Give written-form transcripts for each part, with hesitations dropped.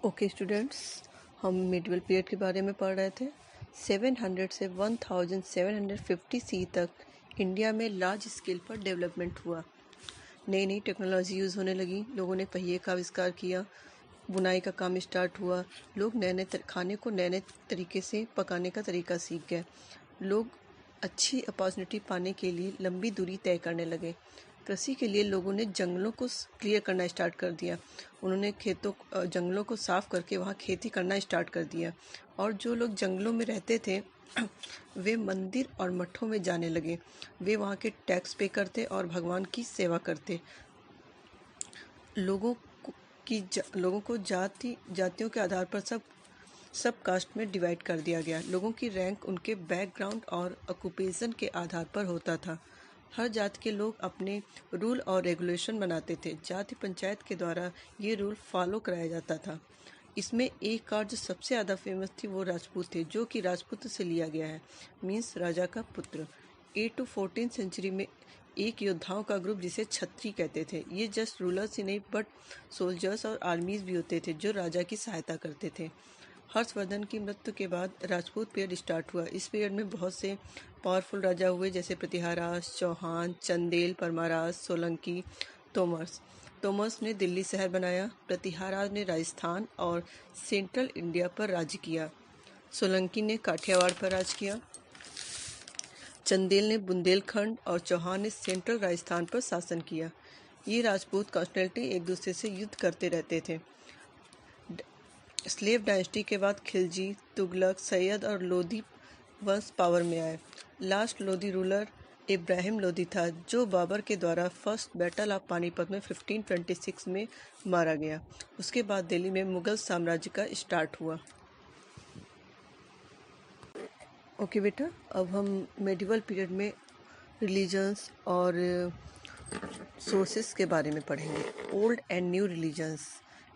Okay students, हम medieval period के बारे में पढ़ रहे थे। 700 से 1750 सी तक इंडिया में लार्ज स्केल पर डेवलपमेंट हुआ। नई नई टेक्नोलॉजी यूज़ होने लगी, लोगों ने पहिए का आविष्कार किया, बुनाई का काम स्टार्ट हुआ, लोग नए नए खाने को नए नए तरीके से पकाने का तरीका सीख गए। लोग अच्छी अपॉर्चुनिटी पाने के लिए लंबी दूरी तय करने लगे। कृषि के लिए लोगों ने जंगलों को क्लियर करना स्टार्ट कर दिया। उन्होंने जंगलों को साफ करके वहाँ खेती करना स्टार्ट कर दिया, और जो लोग जंगलों में रहते थे वे मंदिर और मठों में जाने लगे। वे वहाँ के टैक्स पे करते और भगवान की सेवा करते। लोगों को जातियों के आधार पर सब कास्ट में डिवाइड कर दिया गया। लोगों की रैंक उनके बैकग्राउंड और ऑक्यूपेशन के आधार पर होता था। हर जाति के लोग अपने रूल और रेगुलेशन बनाते थे। जाति पंचायत के द्वारा ये रूल फॉलो कराया जाता था। इसमें एक कार जो सबसे ज़्यादा फेमस थी वो राजपूत थे, जो कि राजपूत से लिया गया है, मीन्स राजा का पुत्र। 8 to 14 सेंचुरी में एक योद्धाओं का ग्रुप जिसे छत्री कहते थे। ये जस्ट रूलर्स ही नहीं बट सोल्जर्स और आर्मीज भी होते थे जो राजा की सहायता करते थे। हर्षवर्धन की मृत्यु के बाद राजपूत पीरियड स्टार्ट हुआ। इस पीरियड में बहुत से पावरफुल राजा हुए, जैसे प्रतिहाराज, चौहान, चंदेल, परमाराज, सोलंकी, तोमर्स ने दिल्ली शहर बनाया। प्रतिहाराज ने राजस्थान और सेंट्रल इंडिया पर राज्य किया। सोलंकी ने काठियावाड़ पर राज किया। चंदेल ने बुंदेलखंड और चौहान ने सेंट्रल राजस्थान पर शासन किया। ये राजपूत कॉन्स्टेंटली एक दूसरे से युद्ध करते रहते थे। स्लेव डायनेस्टी के बाद खिलजी, तुगलक, सैयद और लोधी वंश पावर में आए। लास्ट लोधी रूलर इब्राहिम लोधी था, जो बाबर के द्वारा फर्स्ट बैटल ऑफ पानीपत में 1526 में मारा गया। उसके बाद दिल्ली में मुगल साम्राज्य का स्टार्ट हुआ। ओके बेटा, अब हम मेडिवल पीरियड में रिलीजन्स और सोर्सेस के बारे में पढ़ेंगे। Old and new religions.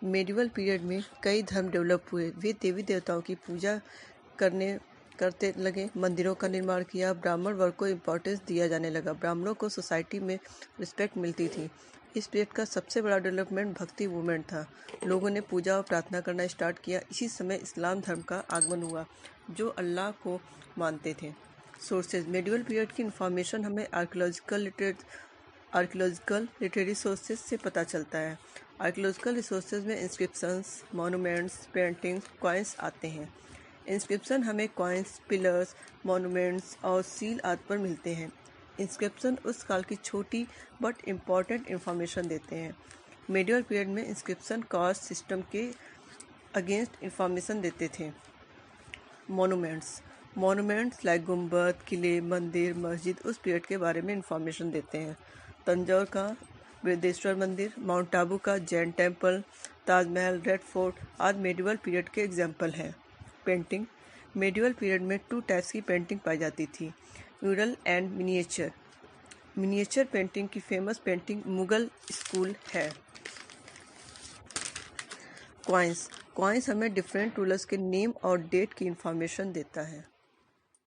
Medieval period में कई धर्म डेवलप हुए। वे देवी देवताओं की पूजा करते लगे, मंदिरों का निर्माण किया। ब्राह्मण वर्ग को इम्पोर्टेंस दिया जाने लगा। ब्राह्मणों को सोसाइटी में रिस्पेक्ट मिलती थी। इस पीरियड का सबसे बड़ा डेवलपमेंट भक्ति मूवमेंट था। लोगों ने पूजा और प्रार्थना करना स्टार्ट किया। इसी समय इस्लाम धर्म का आगमन हुआ, जो अल्लाह को मानते थे। सोर्सेज। मेडिवल पीरियड की इंफॉर्मेशन हमें आर्कियोलॉजिकल लिटरेरी सोर्सेज से पता चलता है। आर्कियोलॉजिकल रिसोर्सेज में इंस्क्रिप्शंस, मॉन्यूमेंट्स, पेंटिंग्स, कॉइन्स आते हैं। इंस्क्रिप्शन हमें कॉइन्स, पिलर्स, मॉन्यूमेंट्स और सील आदि पर मिलते हैं। इंस्क्रिप्शन उस काल की छोटी बट इम्पॉर्टेंट इंफॉर्मेशन देते हैं। मेडिवल पीरियड में इंस्क्रिप्शन कास्ट सिस्टम के अगेंस्ट इंफॉर्मेशन देते थे। मॉन्यूमेंट्स लाइक गुंबद, किले, मंदिर, मस्जिद उस पीरियड के बारे में इंफॉर्मेशन देते हैं। तंजौर का बृहदेश्वर मंदिर, माउंट आबू का Jain temple, Taj Mahal, red fort आदि मेडिवल पीरियड के एग्जाम्पल हैं। पेंटिंग। मेडिवल पीरियड में 2 टाइप्स की पेंटिंग पाई जाती थी, mural and miniature. Miniature painting की फेमस पेंटिंग मुगल स्कूल है। कॉइन्स हमें डिफरेंट रूलर्स के नेम और डेट की इंफॉर्मेशन देता है।